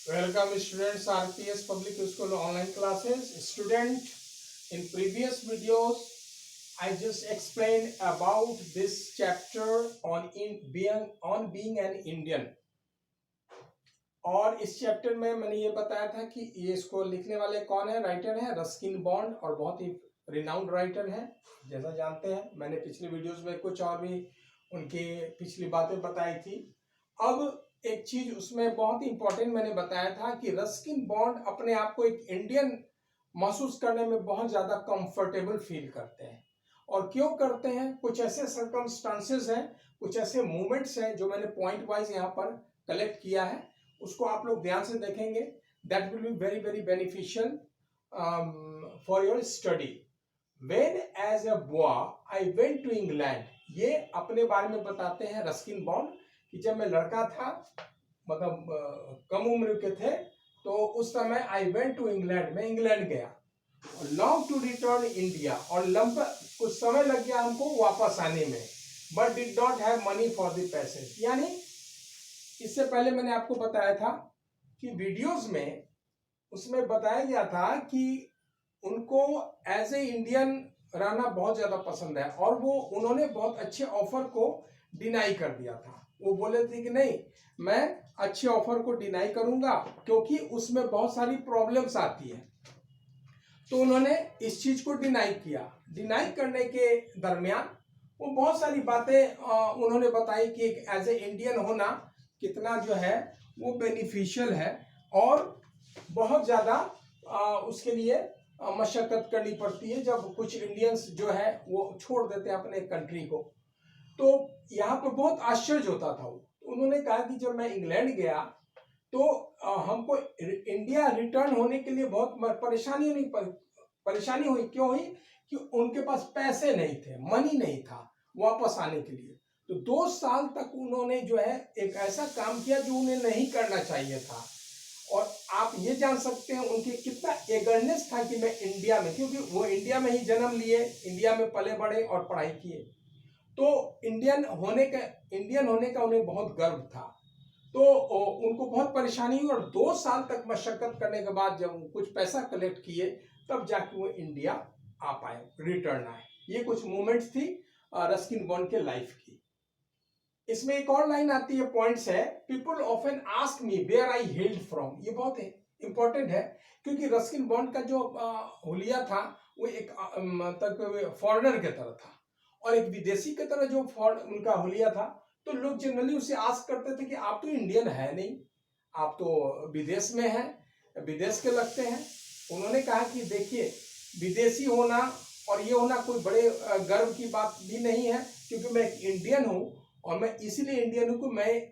Welcome students, RPS Public School online classes. Student, in previous videos, I just explained about this chapter on being an Indian. और इस chapter में मैंने ये बताया था कि ये इसको लिखने वाले कौन है, राइटर है रस्किन बॉन्ड, और बहुत ही रिनाउंड राइटर है जैसा जानते हैं। मैंने पिछले वीडियोस में कुछ और भी उनकी पिछली बातें बताई थी। अब एक चीज उसमें बहुत ही इंपॉर्टेंट मैंने बताया था कि रस्किन बॉन्ड अपने आप को एक इंडियन महसूस करने में बहुत ज्यादा कंफर्टेबल फील करते हैं। और क्यों करते हैं? कुछ ऐसे सर्कमस्टांसेस हैं, कुछ ऐसे मूवमेंट्स हैं जो मैंने पॉइंट वाइज यहाँ पर कलेक्ट किया है, उसको आप लोग ध्यान से देखेंगे। That will be very very beneficial for your study. When as a boy I went to England, ये अपने बारे में बताते हैं रस्किन बॉन्ड कि जब मैं लड़का था, मतलब कम उम्र के थे, तो उस समय आई वेंट टू इंग्लैंड, मैं इंग्लैंड गया। लॉन्ग टू रिटर्न इंडिया, और लंबा कुछ समय लग गया हमको वापस आने में, but did not have money for the passage. यानी इससे पहले मैंने आपको बताया था कि वीडियोस में उसमें बताया गया था कि उनको एज ए इंडियन रहना बहुत ज्यादा पसंद है, और वो उन्होंने बहुत अच्छे ऑफर को डिनाई कर दिया था। वो बोले थे कि नहीं, मैं अच्छे ऑफर को डिनाई करूंगा क्योंकि उसमें बहुत सारी प्रॉब्लम्स आती है। तो उन्होंने इस चीज को डिनाई किया। डिनाई करने के दरमियान वो बहुत सारी बातें उन्होंने बताई कि एक एज ए इंडियन होना कितना जो है वो बेनिफिशियल है, और बहुत ज्यादा उसके लिए मशक्कत करनी पड़ती है जब कुछ इंडियंस जो है वो छोड़ देते हैं अपने कंट्री को। तो यहाँ पर बहुत आश्चर्य होता था। उन्होंने कहा कि जब मैं इंग्लैंड गया तो हमको इंडिया रिटर्न होने के लिए बहुत परेशानी हुई। क्यों हुई? कि उनके पास पैसे नहीं थे, मनी नहीं था वापस आने के लिए। तो 2 साल तक उन्होंने जो है एक ऐसा काम किया जो उन्हें नहीं करना चाहिए था। और आप ये जान सकते हैं उनके कितना एगरनेस था कि मैं इंडिया में, क्योंकि वो इंडिया में ही जन्म लिए, इंडिया में पले बड़े और पढ़ाई किए, तो इंडियन होने का उन्हें बहुत गर्व था। तो उनको बहुत परेशानी हुई, और 2 साल तक मशक्कत करने के बाद जब कुछ पैसा कलेक्ट किए तब जाके वो इंडिया आ पाए, रिटर्न आए। ये कुछ मोमेंट्स थी रस्किन बॉन्ड के लाइफ की। इसमें एक और लाइन आती है, पॉइंट्स है, people often ask me where I held from. ये बहुत इंपॉर्टेंट है क्योंकि रस्किन बॉन्ड का जो हुलिया था वो एक मतलब फॉरेनर की तरह था, और एक विदेशी की तरह जो उनका हुलिया था। तो लोग जनरली उसे आस्क करते थे कि आप तो इंडियन है नहीं, आप तो विदेश में हैं, विदेश के लगते हैं। उन्होंने कहा कि देखिए, विदेशी होना और ये होना कोई बड़े गर्व की बात भी नहीं है, क्योंकि मैं एक इंडियन हूँ, और मैं इसीलिए इंडियन हूं कि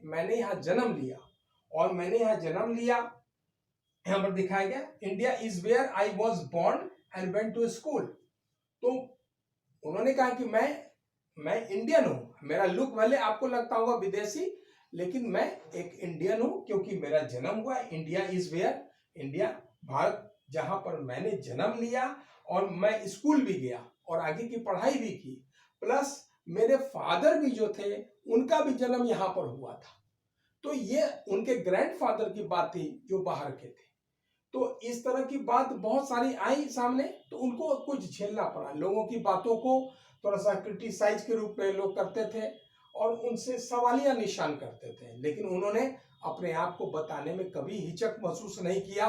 मैंने यहाँ जन्म लिया, और मैंने यहाँ जन्म लिया, यहाँ पर दिखाया गया, India is where I was born and went to school. तो उन्होंने कहा कि मैं इंडियन हूं। मेरा लुक भले आपको लगता होगा विदेशी, लेकिन मैं एक इंडियन हूं क्योंकि मेरा जन्म हुआ। India is where, India Bharat, जहां पर मैंने जन्म लिया, और मैं स्कूल भी गया और आगे की पढ़ाई भी की, प्लस मेरे फादर भी जो थे उनका भी जन्म यहां पर हुआ था। तो ये उनके ग्रैंडफादर की बात थी जो बाहर के थे। तो इस तरह की बात बहुत सारी आई सामने, तो उनको कुछ झेलना पड़ा। लोगों की बातों को थोड़ा सा क्रिटिसाइज के रूप में लोग करते थे और उनसे सवालिया निशान करते थे, लेकिन उन्होंने अपने आप को बताने में कभी हिचक महसूस नहीं किया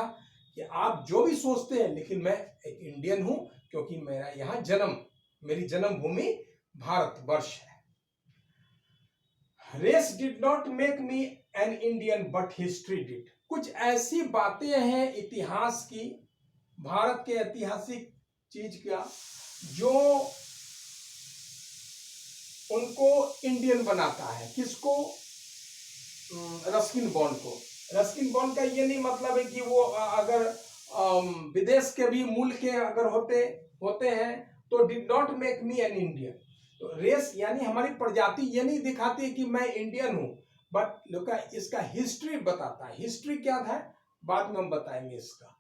कि आप जो भी सोचते हैं, लेकिन मैं एक इंडियन हूं क्योंकि मेरा यहाँ जन्म, मेरी जन्मभूमि भारतवर्ष है। Race did not make me an Indian but history did. कुछ ऐसी बातें हैं इतिहास की, भारत के ऐतिहासिक चीज का, जो उनको इंडियन बनाता है। किसको? रस्किन बॉन्ड को। रस्किन बॉन्ड का ये नहीं मतलब है कि वो अगर विदेश के भी मूल के अगर होते हैं तो did not make me an Indian. तो रेस यानी हमारी प्रजाति ये नहीं दिखाती कि मैं इंडियन हूं, बट लोग इसका हिस्ट्री बताता है। हिस्ट्री क्या था बाद में हम बताएंगे इसका।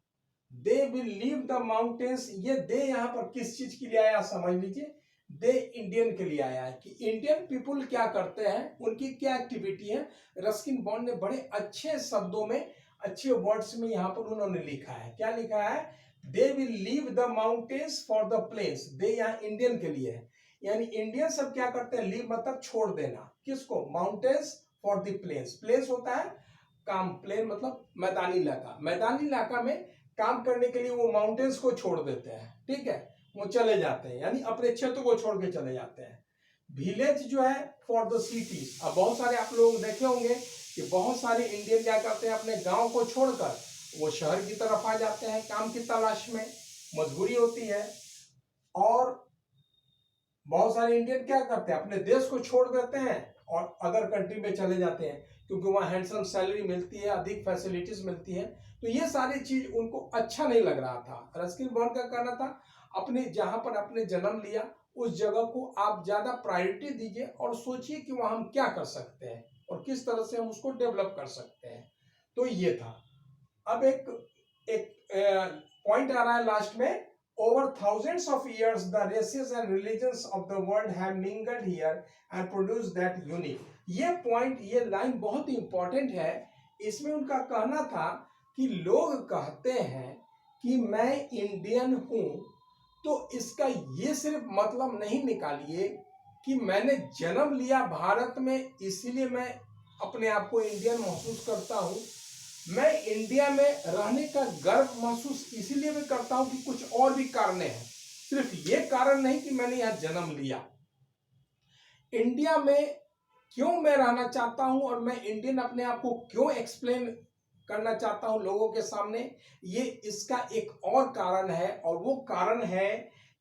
दे विल लीव द माउंटेन्स, ये दे यहाँ पर किस चीज के लिए आया समझ लीजिए। दे इंडियन के लिए आया है कि इंडियन पीपुल क्या करते हैं, उनकी क्या एक्टिविटी है। रस्किन बॉन्ड ने बड़े अच्छे शब्दों में अच्छे वर्ड्स में यहाँ पर उन्होंने लिखा है। क्या लिखा है? They will leave the mountains for the plains. They यहाँ इंडियन के लिए है, यानी इंडियन सब क्या करते हैं, लीव मतलब छोड़ देना, किसको? Mountains for the plains. Plains होता है काम, प्लेन मतलब मैदानी इलाका, मैदानी इलाका में काम करने के लिए वो माउंटेन्स को छोड़ देते हैं, ठीक है, वो चले जाते हैं, यानी अपने क्षेत्र को छोड़ के चले जाते हैं। विलेज जो है फॉर द सिटीज। अब बहुत सारे आप लोग देखे होंगे कि बहुत सारे इंडियन क्या करते हैं, अपने गांव को छोड़कर वो शहर की तरफ आ जाते हैं काम की तलाश में, मजबूरी होती है। और बहुत सारे इंडियन क्या करते हैं, अपने देश को छोड़ देते हैं और अदर कंट्री में चले जाते हैं, क्योंकि वहां हैंडसम सैलरी मिलती है, अधिक फैसिलिटीज मिलती है। तो ये सारी चीज उनको अच्छा नहीं लग रहा था। रस्किन बॉन्ड का कहना था अपने जहां पर आपने जन्म लिया उस जगह को आप ज्यादा प्रायोरिटी दीजिए और सोचिए कि वहां हम क्या कर सकते हैं और किस तरह से हम उसको डेवलप कर सकते हैं। तो ये था। अब एक एक पॉइंट आ रहा है लास्ट में, over thousands of years the races and religions of the world have mingled here and produced that unique। ये पॉइंट, ये लाइन बहुत ही इंपॉर्टेंट है। इसमें उनका कहना था कि लोग कहते हैं कि मैं इंडियन हूं, तो इसका ये सिर्फ मतलब नहीं निकालिए कि मैंने जन्म लिया भारत में इसीलिए मैं अपने आप को इंडियन महसूस करता हूं। मैं इंडिया में रहने का गर्व महसूस इसीलिए भी करता हूं कि कुछ और भी कारण हैं, सिर्फ ये कारण नहीं कि मैंने यहां जन्म लिया। इंडिया में क्यों मैं रहना चाहता हूं और मैं इंडियन अपने आप को क्यों एक्सप्लेन करना चाहता हूं लोगों के सामने, ये इसका एक और कारण है। और वो कारण है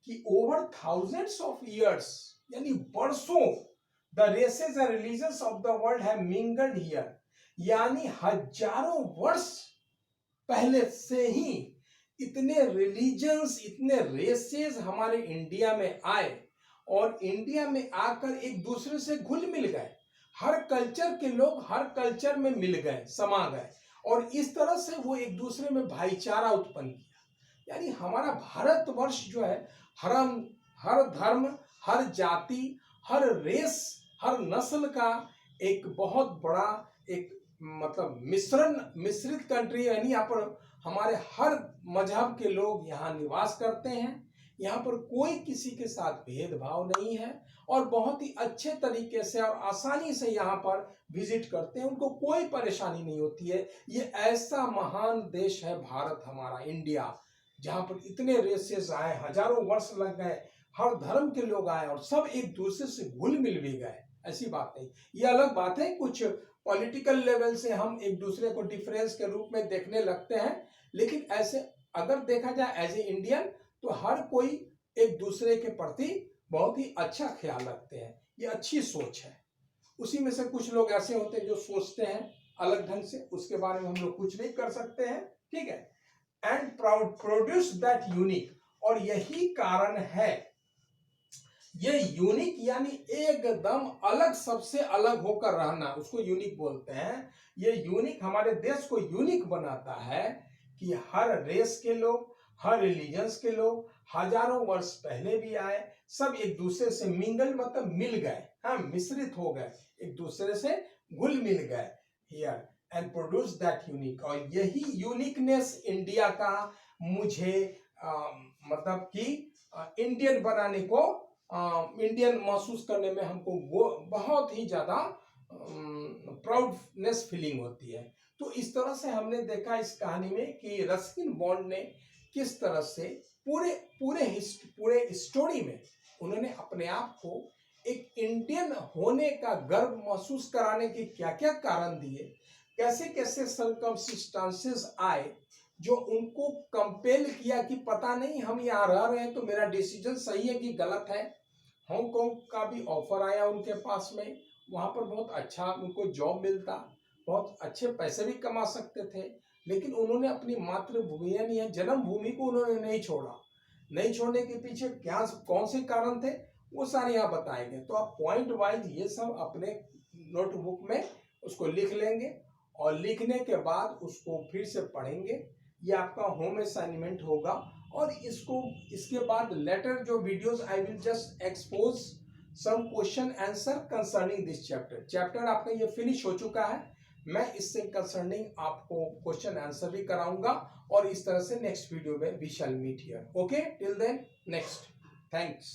कि ओवर थाउजेंड्स ऑफ इयर्स, यानी वर्षों, the races and religions of the world have mingled here, यानी हजारों वर्ष पहले से ही इतने रिलीजन्स, इतने रेसेस हमारे इंडिया में आए और इंडिया में आकर एक दूसरे से घुल मिल गए। हर कल्चर के लोग हर कल्चर में मिल गए, समा गए, और इस तरह से वो एक दूसरे में भाईचारा उत्पन्न किया। यानी हमारा भारतवर्ष जो है हर धर्म, हर जाति, हर रेस, हर नस्ल का एक बहुत बड़ा एक मतलब मिश्रित कंट्री है। यानी यहाँ पर हमारे हर मजहब के लोग यहाँ निवास करते हैं। यहाँ पर कोई किसी के साथ भेदभाव नहीं है और बहुत ही अच्छे तरीके से और आसानी से यहाँ पर विजिट करते हैं, उनको कोई परेशानी नहीं होती है। ये ऐसा महान देश है भारत हमारा, इंडिया, जहाँ पर इतने रेसेस आए, हजारों वर्ष लग गए, हर धर्म के लोग आए और सब एक दूसरे से घुल मिल भी गए। ऐसी बात नहीं। ये अलग बात है कुछ पॉलिटिकल लेवल से हम एक दूसरे को डिफरेंस के रूप में देखने लगते हैं, लेकिन ऐसे अगर देखा जाए एज ए इंडियन तो हर कोई एक दूसरे के प्रति बहुत ही अच्छा ख्याल रखते हैं। ये अच्छी सोच है। उसी में से कुछ लोग ऐसे होते हैं जो सोचते हैं अलग ढंग से, उसके बारे में हम लोग कुछ नहीं कर सकते हैं, ठीक है। एंड प्रोड्यूस दैट यूनिक, और यही कारण है, ये यूनिक यानी एकदम अलग, सबसे अलग होकर रहना, उसको यूनिक बोलते हैं। ये यूनिक हमारे देश को यूनिक बनाता है कि हर रेस के लोग, हर रिलीजन्स के लोग हजारों वर्ष पहले भी आए, सब एक दूसरे से मिंगल मतलब मिल गए, हाँ, मिश्रित हो गए, एक दूसरे से घुल मिल गए here and produce that unique. और यही यूनिकनेस इंडिया का मुझे मतलब कि इंडियन बनाने को, इंडियन महसूस करने में हमको वो बहुत ही ज्यादा प्राउडनेस फीलिंग होती है। तो इस तरह से हमने देखा इस कहानी में कि रस्किन बॉन्ड ने किस तरह से पूरे स्टोरी में उन्होंने अपने आप को एक इंडियन होने का गर्व महसूस कराने के क्या क्या कारण दिए, कैसे कैसे सर्कमस्टांसेस आए जो उनको कंपेल किया कि पता नहीं हम यहाँ रह रहे हैं तो मेरा डिसीजन सही है कि गलत है। हांगकांग का भी ऑफर आया उनके पास में, वहाँ पर बहुत अच्छा उनको जॉब मिलता, बहुत अच्छे पैसे भी कमा सकते थे, लेकिन उन्होंने अपनी मातृभूमि यानी जन्मभूमि को उन्होंने नहीं छोड़ा। नहीं छोड़ने के पीछे क्या कौन से कारण थे वो सारे यहाँ बताए गए। तो आप पॉइंट वाइज ये सब अपने नोटबुक में उसको लिख लेंगे और लिखने के बाद उसको फिर से पढ़ेंगे। ये आपका होम असाइनमेंट होगा और इसके बाद लेटर जो videos I will just expose some question answer concerning this chapter. Chapter आपका ये फिनिश हो चुका है। मैं इससे कंसर्निंग आपको क्वेश्चन आंसर भी कराऊंगा, और इस तरह से नेक्स्ट वीडियो में we shall meet here. Okay, till then next, thanks.